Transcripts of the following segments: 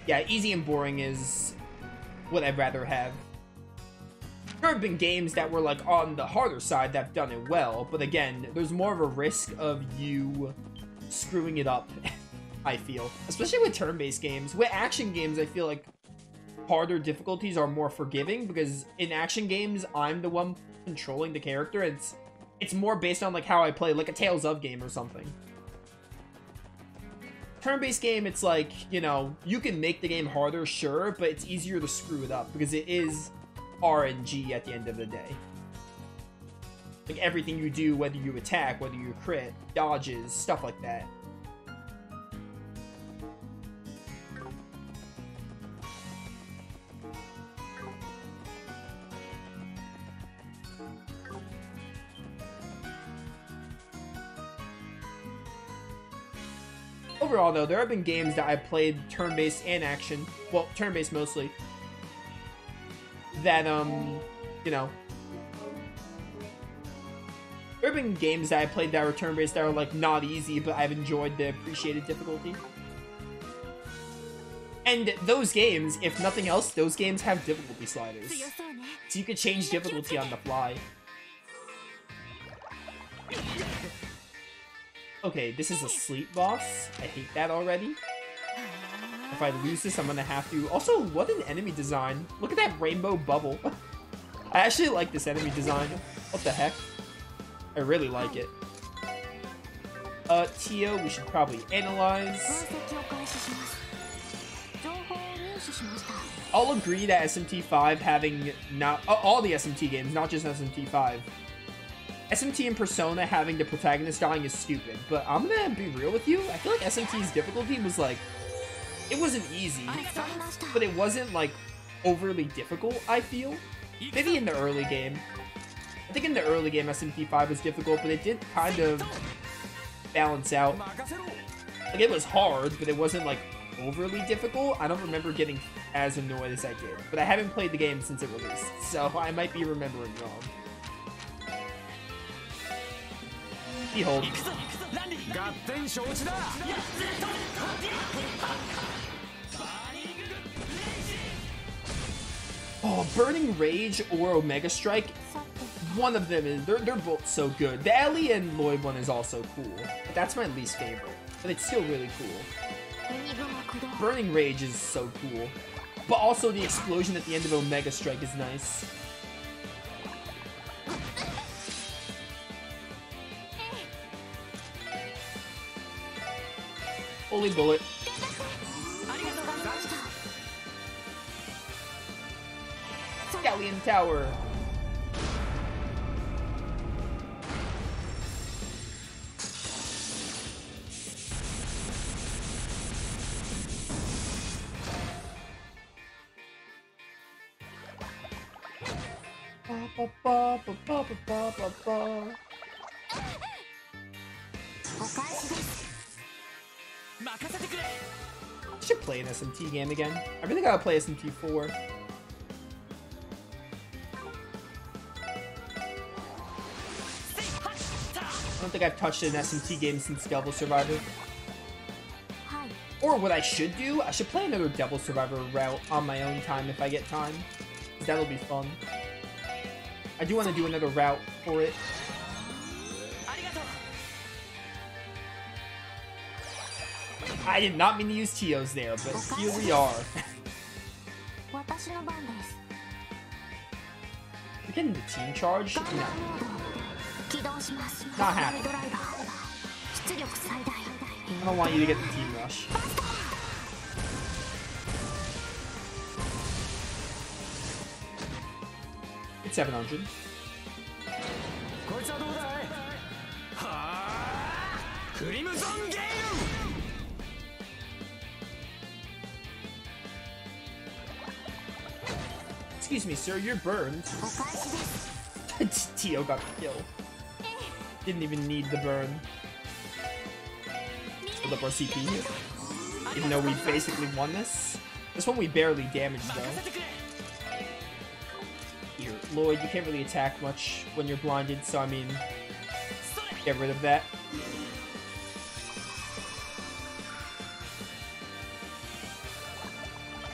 Yeah, easy and boring is what I'd rather have. There have been games that were like on the harder side that have done it well, but again, there's more of a risk of you screwing it up, I feel. Especially with turn-based games. With action games, I feel like harder difficulties are more forgiving, because in action games, I'm the one controlling the character, and it's more based on like how I play, like a Tales of game or something. Turn-based game, it's like, you know, you can make the game harder, sure, but it's easier to screw it up because it is RNG at the end of the day. Like everything you do, whether you attack, whether you crit, dodges, stuff like that. Overall, though, there have been games that I've played turn-based and action, well, turn-based mostly, that, you know, there have been games that I played that were turn-based that are, like, not easy, but I've enjoyed the appreciated difficulty. And those games, if nothing else, those games have difficulty sliders. So you can change difficulty on the fly. Okay, this is a sleep boss. I hate that already. If I lose this, I'm gonna have to... Also, what an enemy design. Look at that rainbow bubble. I actually like this enemy design. What the heck? I really like it. Tio, we should probably analyze. I'll agree that SMT5 having not... all the SMT games, not just SMT5. SMT and Persona having the protagonist dying is stupid, but I'm gonna be real with you. I feel like SMT's difficulty was like... It wasn't easy, but it wasn't like overly difficult, I feel. Maybe in the early game. I think in the early game SMT5 was difficult, but it did kind of balance out. Like it was hard, but it wasn't like overly difficult. I don't remember getting as annoyed as I did, but I haven't played the game since it released, so I might be remembering wrong. Behold. Oh, Burning Rage or Omega Strike, one of them is, they're both so good. The Ellie and Lloyd one is also cool. That's my least favorite, but it's still really cool. Burning Rage is so cool. But also the explosion at the end of Omega Strike is nice. Holy bullet. Galleon Tower. I should play an SMT game again. I really gotta play SMT4. I don't think I've touched an SMT game since Devil Survivor. Or what I should do, I should play another Devil Survivor route on my own time if I get time. That'll be fun. I do want to do another route for it. I did not mean to use Tio's there, but here we are. We're getting the team charge? No. Not happening. I don't want you to get the team rush. It's 700. Excuse me, sir, you're burned. Tio got the kill. Didn't even need the burn. Build up our CP. Even though we basically won this. This one we barely damaged, though. Here, Lloyd, you can't really attack much when you're blinded, so I mean, get rid of that.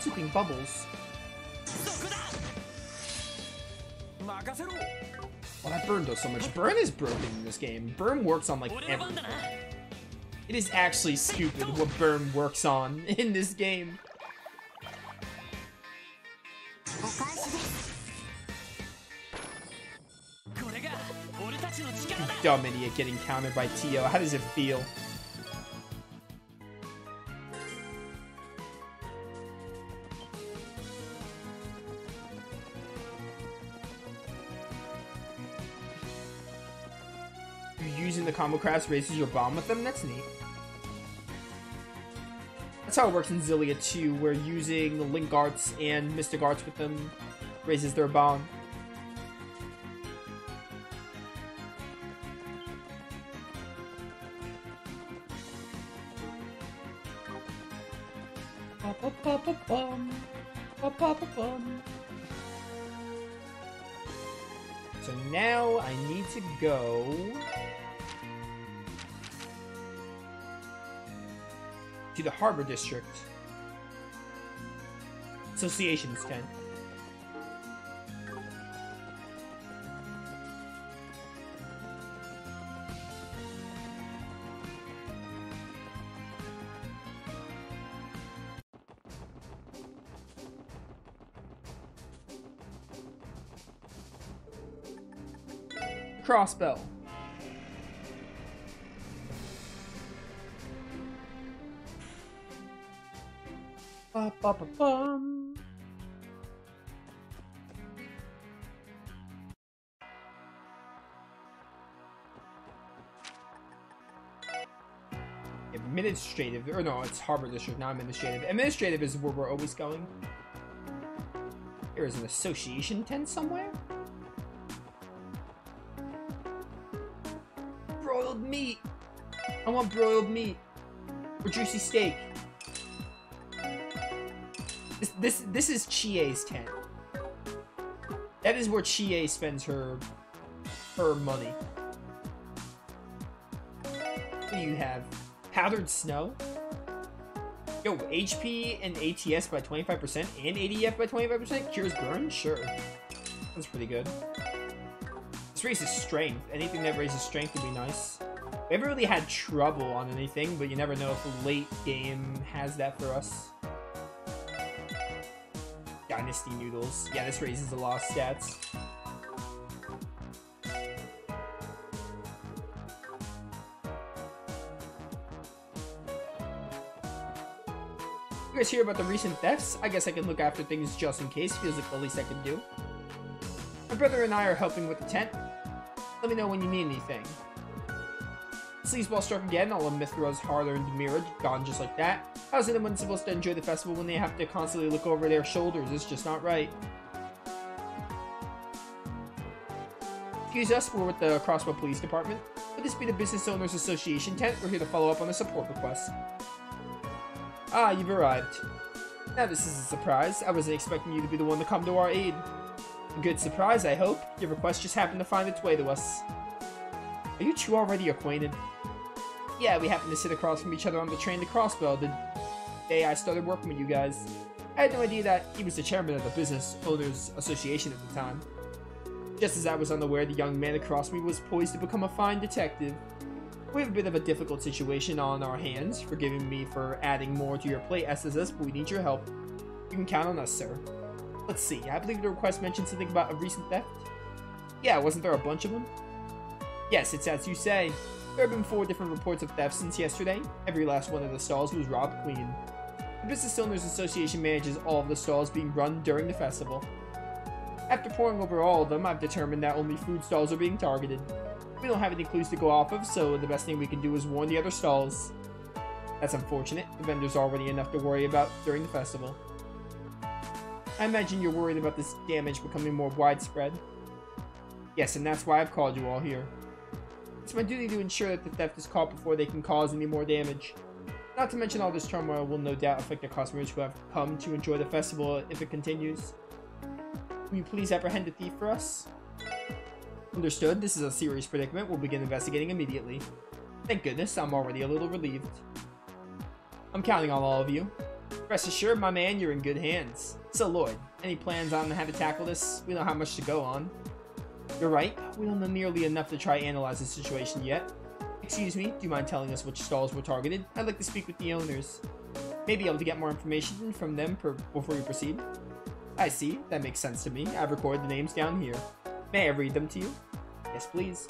swooping bubbles. Oh, that burn does so much. Burn is broken in this game. Burn works on, like, everything. It is actually stupid what burn works on in this game. Dumb idiot getting countered by Tio. How does it feel? Using the combo crafts raises your bomb with them? That's neat. That's how it works in Zillia too, where using Link Arts and Mystic Arts with them raises their bomb. So now I need to go to the Harbor District. Association's tent. Crossbow. Ba-ba-ba-bum. Administrative, or no, it's Harbor District, not administrative. Administrative is where we're always going. There is an association tent somewhere. Broiled meat. I want broiled meat or juicy steak. This is Chie's tent. That is where Chie spends her money. What do you have? Powdered snow? Yo, HP and ATS by 25% and ADF by 25%? Cures burn? Sure. That's pretty good. This raises strength. Anything that raises strength would be nice. We haven't really had trouble on anything, but you never know if the late game has that for us. Dynasty noodles. Yeah, this raises a lot of stats. You guys hear about the recent thefts? I guess I can look after things just in case. Feels like the least I can do. My brother and I are helping with the tent. Let me know when you need anything. Sleazeball struck again. All of Mithra's hard-earned mirror gone just like that. How's anyone supposed to enjoy the festival when they have to constantly look over their shoulders? It's just not right. Excuse us, we're with the Crossbow Police Department. Would this be the Business Owners Association tent? We're here to follow up on a support request. Ah, you've arrived. Now this is a surprise. I wasn't expecting you to be the one to come to our aid. A good surprise, I hope. Your request just happened to find its way to us. Are you two already acquainted? Yeah, we happened to sit across from each other on the train to Crossbow the day I started working with you guys. I had no idea that he was the chairman of the Business Owners Association at the time. Just as I was unaware, the young man across me was poised to become a fine detective. We have a bit of a difficult situation on our hands. Forgiving me for adding more to your plate, SSS, but we need your help. You can count on us, sir. Let's see, I believe the request mentioned something about a recent theft? Yeah, wasn't there a bunch of them? Yes, it's as you say. There have been 4 different reports of theft since yesterday. Every last one of the stalls was robbed clean. The Business Owners Association manages all of the stalls being run during the festival. After poring over all of them, I've determined that only food stalls are being targeted. We don't have any clues to go off of, so the best thing we can do is warn the other stalls. That's unfortunate. The vendors are already enough to worry about during the festival. I imagine you're worried about this damage becoming more widespread. Yes, and that's why I've called you all here. It's my duty to ensure that the theft is caught before they can cause any more damage. Not to mention all this turmoil will no doubt affect the customers who have come to enjoy the festival if it continues. Will you please apprehend the thief for us? Understood. This is a serious predicament. We'll begin investigating immediately. Thank goodness, I'm already a little relieved. I'm counting on all of you. Rest assured, my man, you're in good hands. So, Lloyd, any plans on how to tackle this? We don't have much to go on. You're right, we don't know nearly enough to try analyze the situation yet. Excuse me, do you mind telling us which stalls were targeted? I'd like to speak with the owners. Maybe able to get more information from them before we proceed. I see, that makes sense to me. I've recorded the names down here. May I read them to you? Yes, please.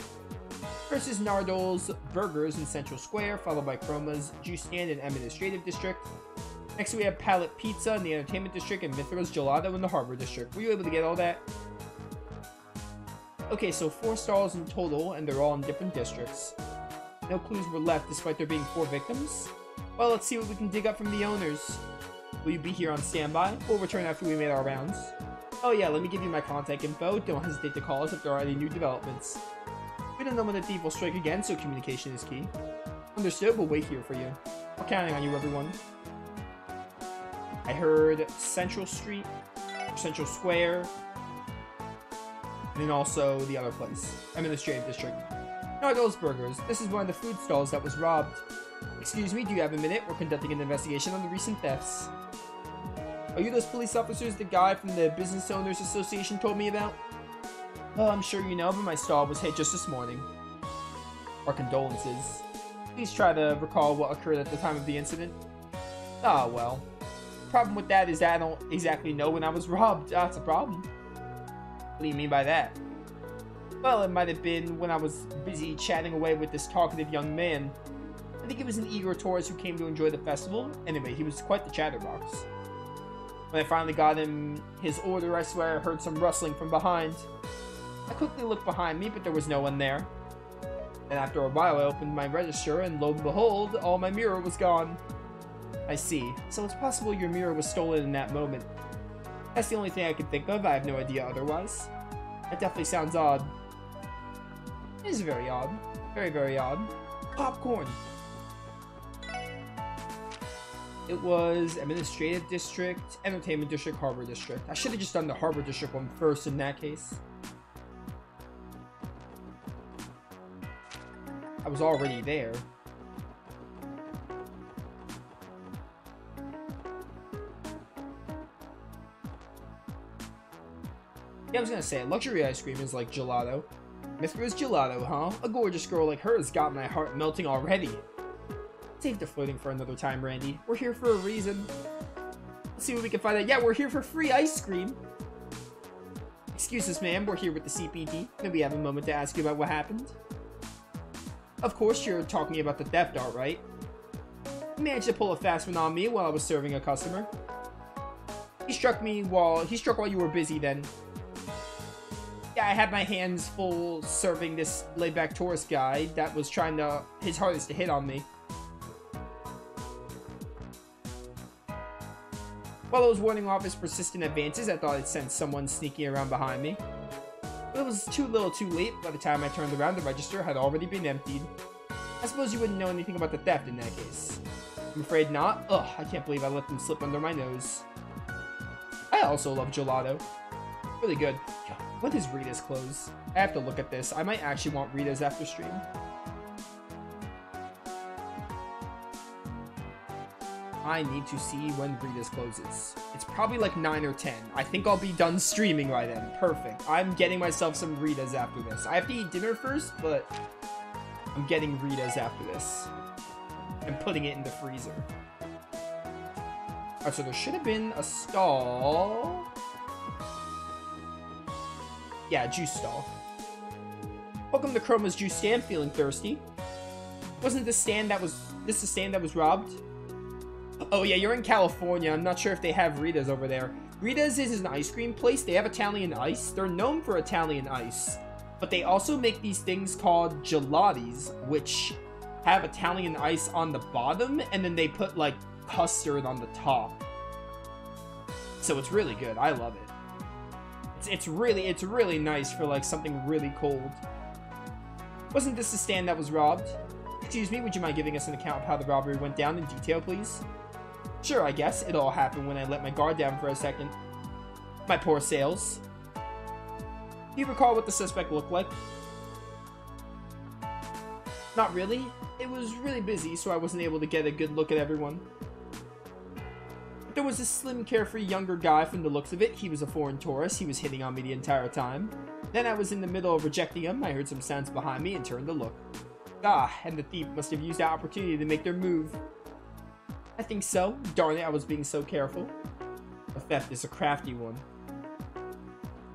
First is Nardol's Burgers in Central Square, followed by Chroma's Juice Stand in Administrative District. Next we have Palette Pizza in the Entertainment District and Mithra's Gelato in the Harbor District. Were you able to get all that? Okay, so 4 stalls in total, and they're all in different districts. No clues were left despite there being 4 victims. Well, let's see what we can dig up from the owners. Will you be here on standby? We'll return after we made our rounds. Oh yeah, let me give you my contact info. Don't hesitate to call us if there are any new developments. We don't know when the thief will strike again, so communication is key. Understood, we'll wait here for you. We're counting on you, everyone. I heard Central Street, Central Square, and then also the other place, Administrative District. Nardol's Burgers. This is one of the food stalls that was robbed. Excuse me, do you have a minute? We're conducting an investigation on the recent thefts. Are you those police officers the guy from the Business Owners Association told me about? Oh, I'm sure you know, but my stall was hit just this morning. Our condolences. Please try to recall what occurred at the time of the incident. Ah, well. The problem with that is that I don't exactly know when I was robbed. That's a problem. What do you mean by that? Well, it might have been when I was busy chatting away with this talkative young man. I think he was an eager tourist who came to enjoy the festival. Anyway, he was quite the chatterbox. When I finally got him his order, I swear I heard some rustling from behind. I quickly looked behind me, but there was no one there. And after a while, I opened my register, and lo and behold, all my mirror was gone. I see. So it's possible your mirror was stolen in that moment. That's the only thing I can think of. I have no idea otherwise. That definitely sounds odd. It is very odd. Very, very odd. Popcorn! It was Administrative District, Entertainment District, Harbor District. I should have just done the Harbor District one first in that case. I was already there. Yeah, I was gonna say, luxury ice cream is like gelato. Mithra's Gelato, huh? A gorgeous girl like her has got my heart melting already. Save the flirting for another time, Randy. We're here for a reason. Let's see what we can find out. Yeah, we're here for free ice cream. Excuse us, ma'am. We're here with the CPD. May we have a moment to ask you about what happened? Of course, you're talking about the theft, all right? You managed to pull a fast one on me while I was serving a customer. He struck while you were busy then. Yeah, I had my hands full serving this laid-back tourist guy that was trying his hardest to hit on me. While I was warding off his persistent advances, I thought I'd sensed someone sneaking around behind me. But it was too little too late. By the time I turned around, the register had already been emptied. I suppose you wouldn't know anything about the theft in that case. I'm afraid not. Ugh, I can't believe I let them slip under my nose. I also love gelato. Really good. When does Rita's close? I have to look at this. I might actually want Rita's after stream. I need to see when Rita's closes. It's probably like 9 or 10. I think I'll be done streaming by then. Perfect. I'm getting myself some Rita's after this. I have to eat dinner first, but I'm getting Rita's after this. And putting it in the freezer. Alright, so there should have been a stall. Yeah, juice stall. Welcome to Chroma's Juice Stand. Feeling thirsty? Wasn't this the stand that was robbed? Oh yeah, you're in California. I'm not sure if they have Rita's over there. Rita's is an ice cream place. They have Italian ice. They're known for Italian ice. But they also make these things called gelatis, which have Italian ice on the bottom, and then they put like custard on the top. So it's really good. I love it. It's really nice for like something really cold. Wasn't this the stand that was robbed? Excuse me, would you mind giving us an account of how the robbery went down in detail, please? Sure, I guess. It all happened when I let my guard down for a second. My poor sales. Do you recall what the suspect looked like? Not really. It was really busy, so I wasn't able to get a good look at everyone. There was a slim, carefree younger guy from the looks of it. He was a foreign tourist. He was hitting on me the entire time. Then I was in the middle of rejecting him. I heard some sounds behind me and turned to look. Ah, and the thief must have used that opportunity to make their move. I think so. Darn it, I was being so careful. The theft is a crafty one.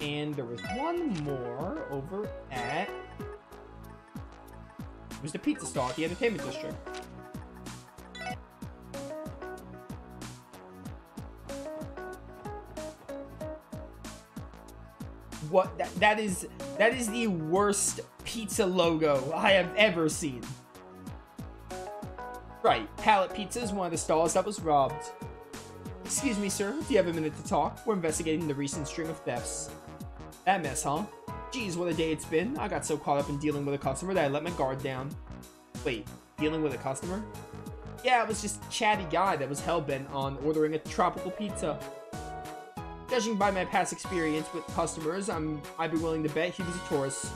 And there was one more over at... It was the pizza stall at the entertainment district. What? That is the worst pizza logo I have ever seen. Right, Pallet Pizza is one of the stalls that was robbed. Excuse me, sir, do you have a minute to talk? We're investigating the recent string of thefts. That mess, huh? Geez, what a day it's been. I got so caught up in dealing with a customer that I let my guard down. Wait, dealing with a customer? Yeah, it was just a chatty guy that was hell-bent on ordering a tropical pizza. Judging by my past experience with customers, I'd be willing to bet he was a tourist.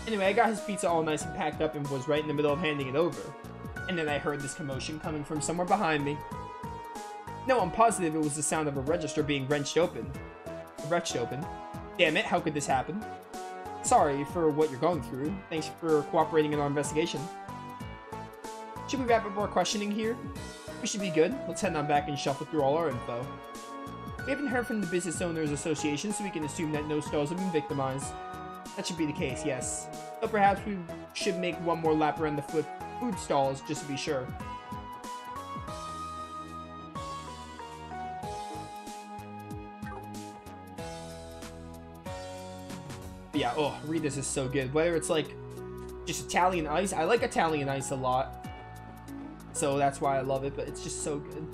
Anyway, I got his pizza all nice and packed up and was right in the middle of handing it over. And then I heard this commotion coming from somewhere behind me. No, I'm positive it was the sound of a register being wrenched open. Damn it, how could this happen? Sorry for what you're going through. Thanks for cooperating in our investigation. Should we wrap up our questioning here? We should be good. Let's head on back and shuffle through all our info. We haven't heard from the Business Owners Association, so we can assume that no stalls have been victimized. That should be the case, yes. But perhaps we should make one more lap around the food stalls, just to be sure. But yeah, oh, Rita's is so good. Whether it's like just Italian ice, I like Italian ice a lot. So that's why I love it, but it's just so good.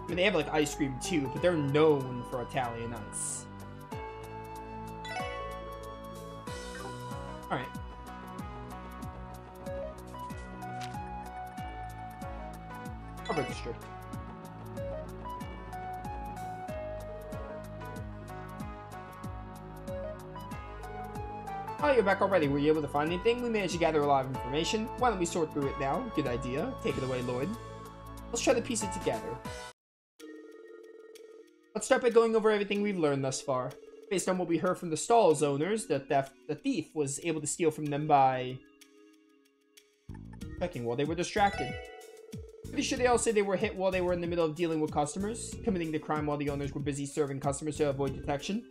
I mean, they have like ice cream too, but they're known for Italian ice. Alright. Harbor District. Oh, you're back already. Were you able to find anything? We managed to gather a lot of information. Why don't we sort through it now? Good idea. Take it away, Lloyd. Let's try to piece it together. Let's start by going over everything we've learned thus far. Based on what we heard from the stall's owners, the thief was able to steal from them by checking while they were distracted. Pretty sure they all say they were hit while they were in the middle of dealing with customers, committing the crime while the owners were busy serving customers to avoid detection.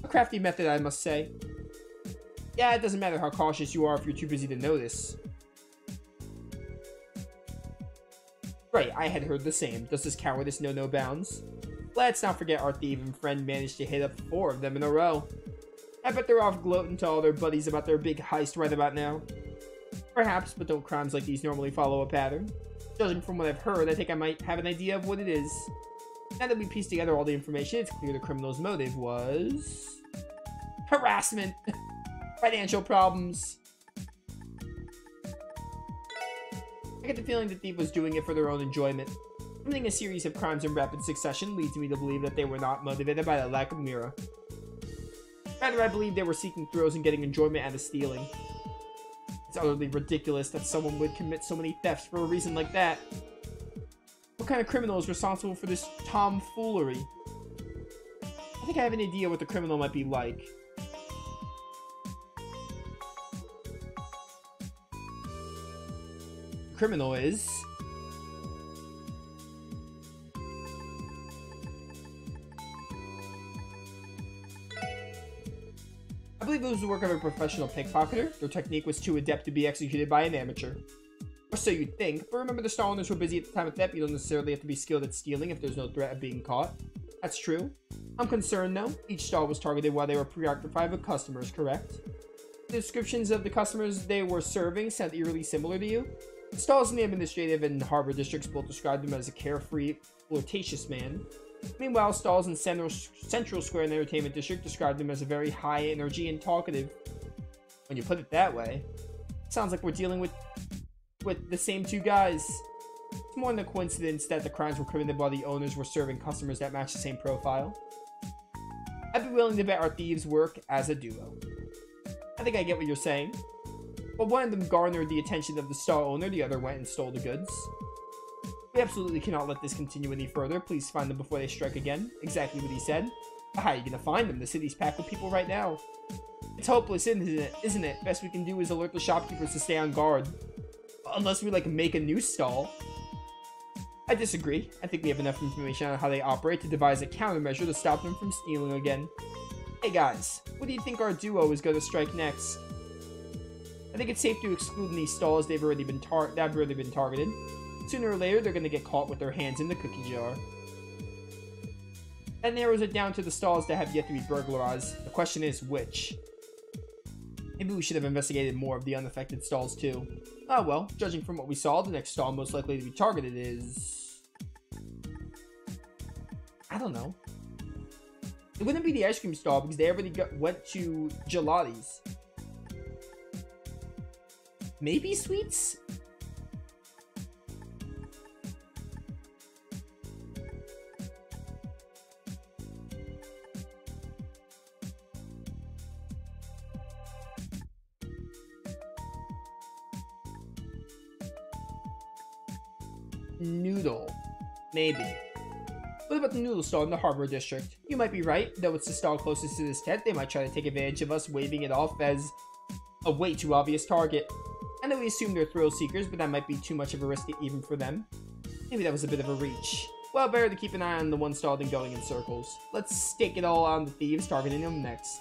A crafty method, I must say. Yeah, it doesn't matter how cautious you are if you're too busy to notice. Right, I had heard the same. Does this cowardice know no bounds? Let's not forget our thieving friend managed to hit up 4 of them in a row. I bet they're off gloating to all their buddies about their big heist right about now. Perhaps, but don't crimes like these normally follow a pattern? Judging from what I've heard, I think I might have an idea of what it is. Now that we piece together all the information, it's clear the criminal's motive was... harassment! Financial problems. I get the feeling the thief was doing it for their own enjoyment. Committing a series of crimes in rapid succession leads me to believe that they were not motivated by the lack of Mira. Rather, I believe they were seeking thrills and getting enjoyment out of stealing. It's utterly ridiculous that someone would commit so many thefts for a reason like that. What kind of criminal is responsible for this tomfoolery? I think I have an idea what the criminal might be like. The criminal is... I believe it was the work of a professional pickpocketer. Their technique was too adept to be executed by an amateur. Or so you'd think, but remember the stall owners were busy at the time of theft. You don't necessarily have to be skilled at stealing if there's no threat of being caught. That's true. I'm concerned though. Each stall was targeted while they were preoccupied with customers, correct? The descriptions of the customers they were serving sound eerily similar to you. The stalls in the administrative and harbor districts both described him as a carefree, flirtatious man. Meanwhile, stalls in Central Square and Entertainment District described him as a very high energy and talkative. When you put it that way, it sounds like we're dealing with the same 2 guys. It's more than a coincidence that the crimes were committed while the owners were serving customers that match the same profile. I'd be willing to bet our thieves work as a duo. I think I get what you're saying. While one of them garnered the attention of the stall owner, the other went and stole the goods. We absolutely cannot let this continue any further. Please find them before they strike again. Exactly what he said. But how are you gonna find them? The city's packed with people right now. It's hopeless, isn't it? Best we can do is alert the shopkeepers to stay on guard. Unless we, like, make a new stall. I disagree. I think we have enough information on how they operate to devise a countermeasure to stop them from stealing again. Hey guys, what do you think our duo is going to strike next? I think it's safe to exclude these stalls. They've already been targeted. Sooner or later, they're going to get caught with their hands in the cookie jar. That narrows it down to the stalls that have yet to be burglarized. The question is, which? Maybe we should have investigated more of the unaffected stalls too. Oh well, judging from what we saw, the next stall most likely to be targeted is... I don't know. It wouldn't be the ice cream stall because they already went to Gelati's. Maybe sweets? Noodle. Maybe. What about the noodle stall in the Harbor District? You might be right, though it's the stall closest to this tent. They might try to take advantage of us waving it off as a way too obvious target. I know we assume they're thrill seekers, but that might be too much of a risk even for them. Maybe that was a bit of a reach. Well, better to keep an eye on the one stall than going in circles. Let's stake it all on the thieves targeting them next.